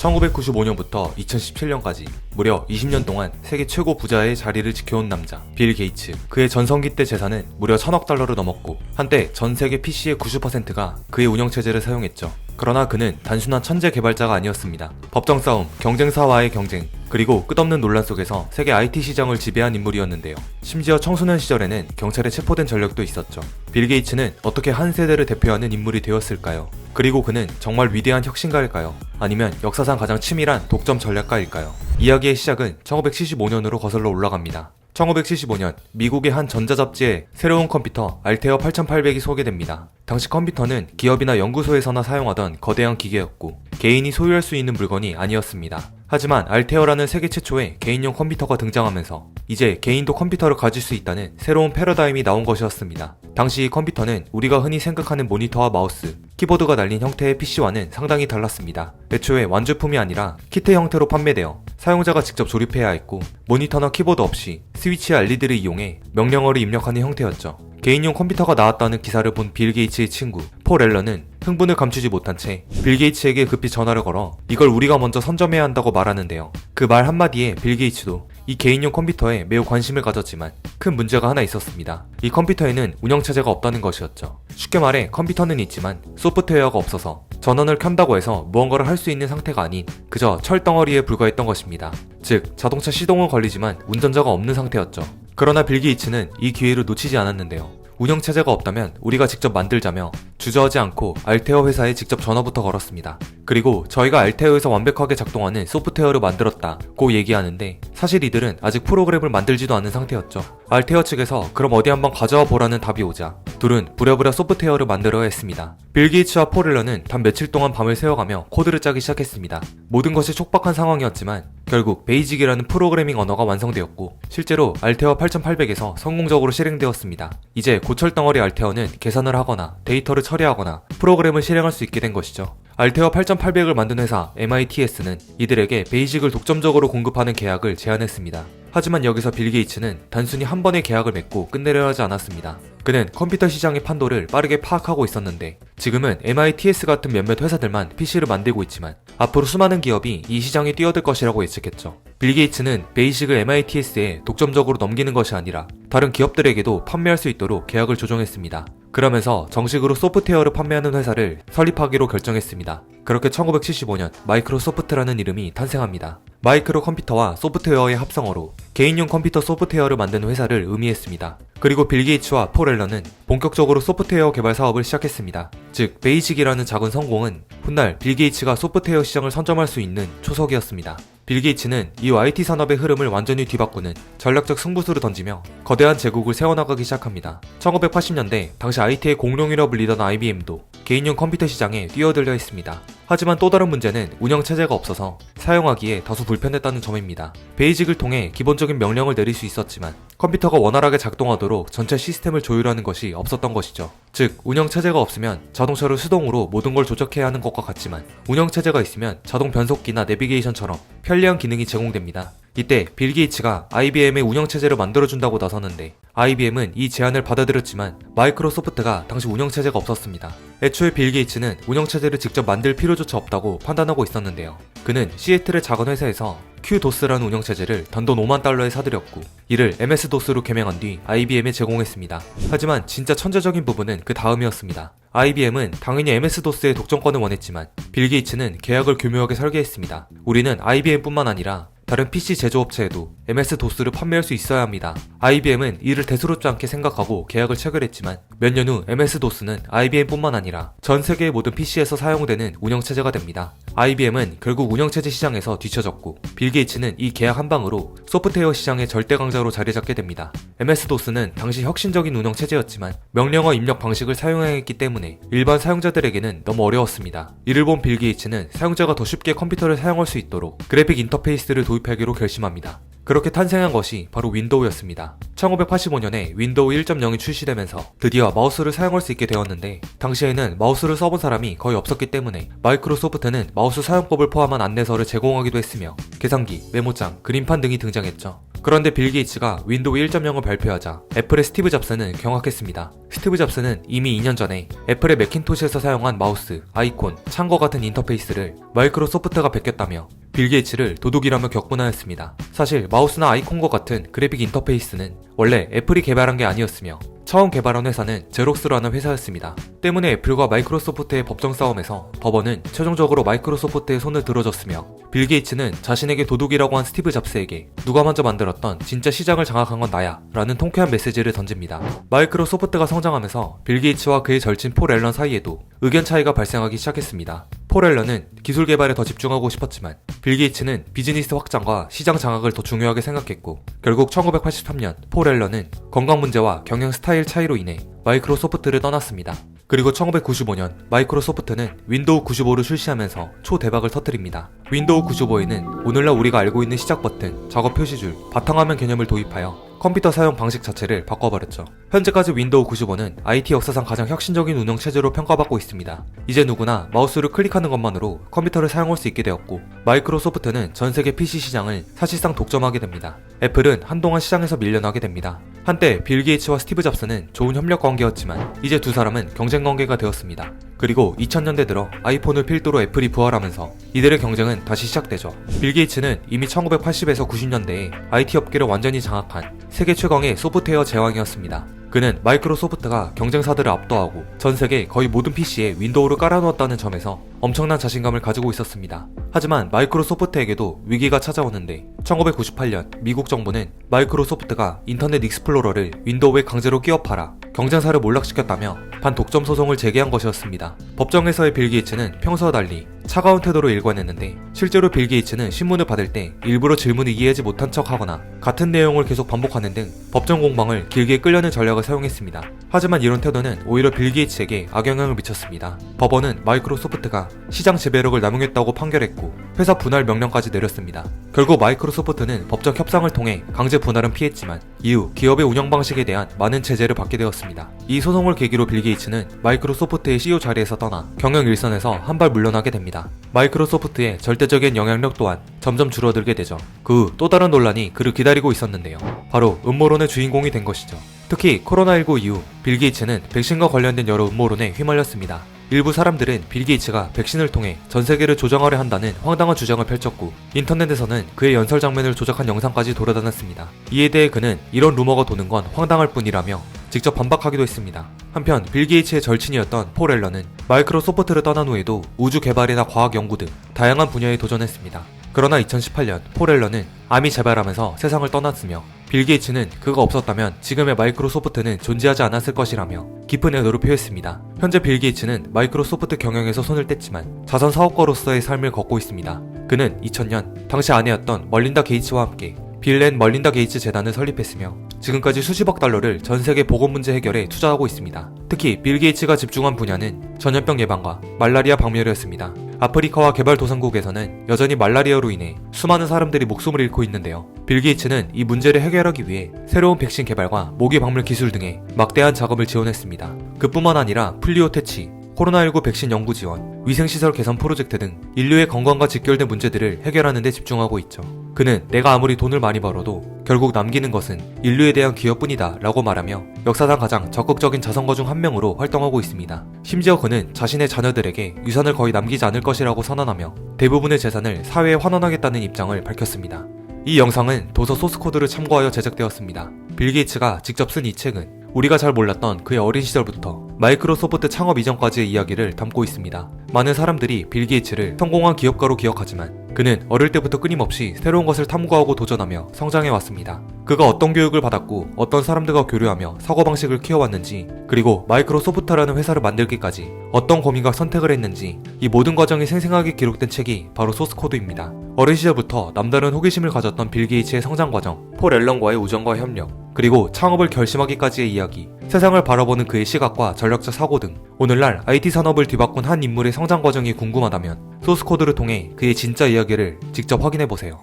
1995년부터 2017년까지 무려 20년 동안 세계 최고 부자의 자리를 지켜온 남자 빌 게이츠. 그의 전성기 때 재산은 무려 1000억 달러를 넘었고 한때 전 세계 PC의 90%가 그의 운영체제를 사용했죠. 그러나 그는 단순한 천재 개발자가 아니었습니다. 법정 싸움, 경쟁사와의 경쟁, 그리고 끝없는 논란 속에서 세계 IT 시장을 지배한 인물이었는데요. 심지어 청소년 시절에는 경찰에 체포된 전력도 있었죠. 빌 게이츠는 어떻게 한 세대를 대표하는 인물이 되었을까요? 그리고 그는 정말 위대한 혁신가일까요? 아니면 역사상 가장 치밀한 독점 전략가일까요? 이야기의 시작은 1975년으로 거슬러 올라갑니다. 1975년 미국의 한 전자잡지에 새로운 컴퓨터 알테어 8800이 소개됩니다. 당시 컴퓨터는 기업이나 연구소에서나 사용하던 거대한 기계였고 개인이 소유할 수 있는 물건이 아니었습니다. 하지만 알테어라는 세계 최초의 개인용 컴퓨터가 등장하면서 이제 개인도 컴퓨터를 가질 수 있다는 새로운 패러다임이 나온 것이었습니다. 당시 이 컴퓨터는 우리가 흔히 생각하는 모니터와 마우스, 키보드가 달린 형태의 PC와는 상당히 달랐습니다. 애초에 완제품이 아니라 키트 형태로 판매되어 사용자가 직접 조립해야 했고 모니터나 키보드 없이 스위치와 RED를 이용해 명령어를 입력하는 형태였죠. 개인용 컴퓨터가 나왔다는 기사를 본 빌 게이츠의 친구 폴 앨런은 흥분을 감추지 못한 채 빌 게이츠에게 급히 전화를 걸어 이걸 우리가 먼저 선점해야 한다고 말하는데요. 그 말 한마디에 빌 게이츠도 이 개인용 컴퓨터에 매우 관심을 가졌지만 큰 문제가 하나 있었습니다. 이 컴퓨터에는 운영체제가 없다는 것이었죠. 쉽게 말해 컴퓨터는 있지만 소프트웨어가 없어서 전원을 켠다고 해서 무언가를 할 수 있는 상태가 아닌 그저 철덩어리에 불과했던 것입니다. 즉 자동차 시동은 걸리지만 운전자가 없는 상태였죠. 그러나 빌 게이츠는 이 기회를 놓치지 않았는데요. 운영체제가 없다면 우리가 직접 만들자며 주저하지 않고 알테어 회사에 직접 전화부터 걸었습니다. 그리고 저희가 알테어에서 완벽하게 작동하는 소프트웨어를 만들었다고 얘기하는데 사실 이들은 아직 프로그램을 만들지도 않은 상태였죠. 알테어 측에서 그럼 어디 한번 가져와 보라는 답이 오자 둘은 부랴부랴 소프트웨어를 만들어야 했습니다. 빌 게이츠와 폴 앨런은 단 며칠 동안 밤을 새워가며 코드를 짜기 시작했습니다. 모든 것이 촉박한 상황이었지만 결국 베이직이라는 프로그래밍 언어가 완성되었고 실제로 알테어 8800에서 성공적으로 실행되었습니다. 이제 고철덩어리 알테어는 계산을 하거나 데이터를 처리하거나 프로그램을 실행할 수 있게 된 것이죠. 알테어 8800을 만든 회사 MITS는 이들에게 베이직을 독점적으로 공급하는 계약을 제안했습니다. 하지만 여기서 빌 게이츠는 단순히 한 번의 계약을 맺고 끝내려 하지 않았습니다. 그는 컴퓨터 시장의 판도를 빠르게 파악하고 있었는데 지금은 MITS 같은 몇몇 회사들만 PC를 만들고 있지만 앞으로 수많은 기업이 이 시장에 뛰어들 것이라고 예측했죠. 빌 게이츠는 베이직을 MITS에 독점적으로 넘기는 것이 아니라 다른 기업들에게도 판매할 수 있도록 계약을 조정했습니다. 그러면서 정식으로 소프트웨어를 판매하는 회사를 설립하기로 결정했습니다. 그렇게 1975년 마이크로소프트라는 이름이 탄생합니다. 마이크로 컴퓨터와 소프트웨어의 합성어로 개인용 컴퓨터 소프트웨어를 만드는 회사를 의미했습니다. 그리고 빌 게이츠와 폴 앨런은 본격적으로 소프트웨어 개발 사업을 시작했습니다. 즉 베이직이라는 작은 성공은 훗날 빌 게이츠가 소프트웨어 시장을 선점할 수 있는 초석이었습니다. 빌 게이츠는 이 IT 산업의 흐름을 완전히 뒤바꾸는 전략적 승부수를 던지며 거대한 제국을 세워나가기 시작합니다. 1980년대 당시 IT의 공룡이라 불리던 IBM도 개인용 컴퓨터 시장에 뛰어들려 했습니다. 하지만 또 다른 문제는 운영체제가 없어서 사용하기에 다소 불편했다는 점입니다. 베이직을 통해 기본적인 명령을 내릴 수 있었지만 컴퓨터가 원활하게 작동하도록 전체 시스템을 조율하는 것이 없었던 것이죠. 즉 운영체제가 없으면 자동차를 수동으로 모든 걸 조작해야 하는 것과 같지만 운영체제가 있으면 자동 변속기나 내비게이션처럼 편리한 기능이 제공됩니다. 이때 빌 게이츠가 IBM의 운영체제를 만들어준다고 나섰는데 IBM은 이 제안을 받아들였지만 마이크로소프트가 당시 운영체제가 없었습니다. 애초에 빌 게이츠는 운영체제를 직접 만들 필요조차 없다고 판단하고 있었는데요. 그는 시애틀의 작은 회사에서 QDOS라는 운영체제를 단돈 5만 달러에 사들였고 이를 MS-DOS로 개명한 뒤 IBM에 제공했습니다. 하지만 진짜 천재적인 부분은 그 다음이었습니다. IBM은 당연히 MS-DOS의 독점권을 원했지만 빌 게이츠는 계약을 교묘하게 설계했습니다. 우리는 IBM뿐만 아니라 다른 PC 제조업체에도 MS-DOS를 판매할 수 있어야 합니다. IBM은 이를 대수롭지 않게 생각하고 계약을 체결했지만 몇 년 후 MS-DOS는 IBM뿐만 아니라 전 세계의 모든 PC에서 사용되는 운영체제가 됩니다. IBM은 결국 운영체제 시장에서 뒤처졌고 빌 게이츠는 이 계약 한 방으로 소프트웨어 시장의 절대 강자로 자리잡게 됩니다. MS-DOS는 당시 혁신적인 운영체제였지만 명령어 입력 방식을 사용해야 했기 때문에 일반 사용자들에게는 너무 어려웠습니다. 이를 본 빌 게이츠는 사용자가 더 쉽게 컴퓨터를 사용할 수 있도록 그래픽 인터페이스를 도입하기로 결심합니다. 그렇게 탄생한 것이 바로 윈도우였습니다. 1985년에 윈도우 1.0이 출시되면서 드디어 마우스를 사용할 수 있게 되었는데 당시에는 마우스를 써본 사람이 거의 없었기 때문에 마이크로소프트는 마우스 사용법을 포함한 안내서를 제공하기도 했으며 계산기, 메모장, 그림판 등이 등장했죠. 그런데 빌 게이츠가 윈도우 1.0을 발표하자 애플의 스티브 잡스는 경악했습니다. 스티브 잡스는 이미 2년 전에 애플의 매킨토시에서 사용한 마우스, 아이콘, 창과 같은 인터페이스를 마이크로소프트가 베꼈다며 빌 게이츠를 도둑이라며 격분하였습니다. 사실 마우스나 아이콘과 같은 그래픽 인터페이스는 원래 애플이 개발한 게 아니었으며 처음 개발한 회사는 제록스라는 회사였습니다. 때문에 애플과 마이크로소프트의 법정 싸움에서 법원은 최종적으로 마이크로소프트의 손을 들어줬으며 빌 게이츠는 자신에게 도둑이라고 한 스티브 잡스에게 누가 먼저 만들었던 진짜 시장을 장악한 건 나야 라는 통쾌한 메시지를 던집니다. 마이크로소프트가 성장하면서 빌 게이츠와 그의 절친 폴 앨런 사이에도 의견 차이가 발생하기 시작했습니다. 폴 앨런은 기술 개발에 더 집중하고 싶었지만 빌 게이츠는 비즈니스 확장과 시장 장악을 더 중요하게 생각했고 결국 1983년 폴 앨런은 건강 문제와 경영 스타일 차이로 인해 마이크로소프트를 떠났습니다. 그리고 1995년 마이크로소프트는 윈도우 95를 출시하면서 초대박을 터뜨립니다. 윈도우 95에는 오늘날 우리가 알고 있는 시작 버튼, 작업 표시줄, 바탕화면 개념을 도입하여 컴퓨터 사용 방식 자체를 바꿔버렸죠. 현재까지 윈도우 95는 IT 역사상 가장 혁신적인 운영 체제로 평가받고 있습니다. 이제 누구나 마우스를 클릭하는 것만으로 컴퓨터를 사용할 수 있게 되었고 마이크로소프트는 전 세계 PC 시장을 사실상 독점하게 됩니다. 애플은 한동안 시장에서 밀려나게 됩니다. 한때 빌 게이츠와 스티브 잡스는 좋은 협력 관계였지만 이제 두 사람은 경쟁 관계가 되었습니다. 그리고 2000년대 들어 아이폰을 필두로 애플이 부활하면서 이들의 경쟁은 다시 시작되죠. 빌 게이츠는 이미 1980에서 90년대에 IT 업계를 완전히 장악한 세계 최강의 소프트웨어 제왕이었습니다. 그는 마이크로소프트가 경쟁사들을 압도하고 전 세계 거의 모든 PC에 윈도우를 깔아놓았다는 점에서 엄청난 자신감을 가지고 있었습니다. 하지만 마이크로소프트에게도 위기가 찾아오는데 1998년 미국 정부는 마이크로소프트가 인터넷 익스플로러를 윈도우에 강제로 끼워 팔아 경쟁사를 몰락시켰다며 반독점 소송을 제기한 것이었습니다. 법정에서의 빌 게이츠는 평소와 달리 차가운 태도로 일관했는데 실제로 빌 게이츠는 신문을 받을 때 일부러 질문을 이해하지 못한 척하거나 같은 내용을 계속 반복하는 등 법정 공방을 길게 끌려는 전략을 사용했습니다. 하지만 이런 태도는 오히려 빌 게이츠에게 악영향을 미쳤습니다. 법원은 마이크로소프트가 시장 지배력을 남용했다고 판결했고 회사 분할 명령까지 내렸습니다. 결국 마이크로소프트는 법적 협상을 통해 강제 분할은 피했지만 이후 기업의 운영 방식에 대한 많은 제재를 받게 되었습니다. 이 소송을 계기로 빌 게이츠는 마이크로소프트의 CEO 자리에서 떠나 경영 일선에서 한 발 물러나게 됩니다. 마이크로소프트의 절대적인 영향력 또한 점점 줄어들게 되죠. 그 후 또 다른 논란이 그를 기다리고 있었는데요. 바로 음모론의 주인공이 된 것이죠. 특히 코로나19 이후 빌 게이츠는 백신과 관련된 여러 음모론에 휘말렸습니다. 일부 사람들은 빌 게이츠가 백신을 통해 전 세계를 조정하려 한다는 황당한 주장을 펼쳤고 인터넷에서는 그의 연설 장면을 조작한 영상까지 돌아다녔습니다. 이에 대해 그는 이런 루머가 도는 건 황당할 뿐이라며 직접 반박하기도 했습니다. 한편 빌 게이츠의 절친이었던 폴 앨런은 마이크로소프트를 떠난 후에도 우주 개발이나 과학 연구 등 다양한 분야에 도전했습니다. 그러나 2018년 폴 앨런은 암이 재발하면서 세상을 떠났으며 빌 게이츠는 그가 없었다면 지금의 마이크로소프트는 존재하지 않았을 것이라며 깊은 애도를 표했습니다. 현재 빌 게이츠는 마이크로소프트 경영에서 손을 뗐지만 자선 사업가로서의 삶을 걷고 있습니다. 그는 2000년 당시 아내였던 멀린다 게이츠와 함께 빌 앤 멀린다 게이츠 재단을 설립했으며 지금까지 수십억 달러를 전 세계 보건 문제 해결에 투자하고 있습니다. 특히 빌 게이츠가 집중한 분야는 전염병 예방과 말라리아 박멸이었습니다. 아프리카와 개발도상국에서는 여전히 말라리아로 인해 수많은 사람들이 목숨을 잃고 있는데요. 빌 게이츠는 이 문제를 해결하기 위해 새로운 백신 개발과 모기 박멸 기술 등의 막대한 작업을 지원했습니다. 그뿐만 아니라 폴리오 퇴치, 코로나19 백신 연구 지원, 위생시설 개선 프로젝트 등 인류의 건강과 직결된 문제들을 해결하는 데 집중하고 있죠. 그는 내가 아무리 돈을 많이 벌어도 결국 남기는 것은 인류에 대한 기여뿐이다 라고 말하며 역사상 가장 적극적인 자선가 중 한 명으로 활동하고 있습니다. 심지어 그는 자신의 자녀들에게 유산을 거의 남기지 않을 것이라고 선언하며 대부분의 재산을 사회에 환원하겠다는 입장을 밝혔습니다. 이 영상은 도서 소스코드를 참고하여 제작되었습니다. 빌 게이츠가 직접 쓴 이 책은 우리가 잘 몰랐던 그의 어린 시절부터 마이크로소프트 창업 이전까지의 이야기를 담고 있습니다. 많은 사람들이 빌 게이츠를 성공한 기업가로 기억하지만 그는 어릴 때부터 끊임없이 새로운 것을 탐구하고 도전하며 성장해왔습니다. 그가 어떤 교육을 받았고 어떤 사람들과 교류하며 사고방식을 키워왔는지 그리고 마이크로소프트라는 회사를 만들기까지 어떤 고민과 선택을 했는지 이 모든 과정이 생생하게 기록된 책이 바로 소스코드입니다. 어린 시절부터 남다른 호기심을 가졌던 빌 게이츠의 성장 과정, 폴 앨런과의 우정과 협력, 그리고 창업을 결심하기까지의 이야기, 세상을 바라보는 그의 시각과 전략적 사고 등 오늘날 IT 산업을 뒤바꾼 한 인물의 성장 과정이 궁금하다면 소스코드를 통해 그의 진짜 이야기를 직접 확인해보세요.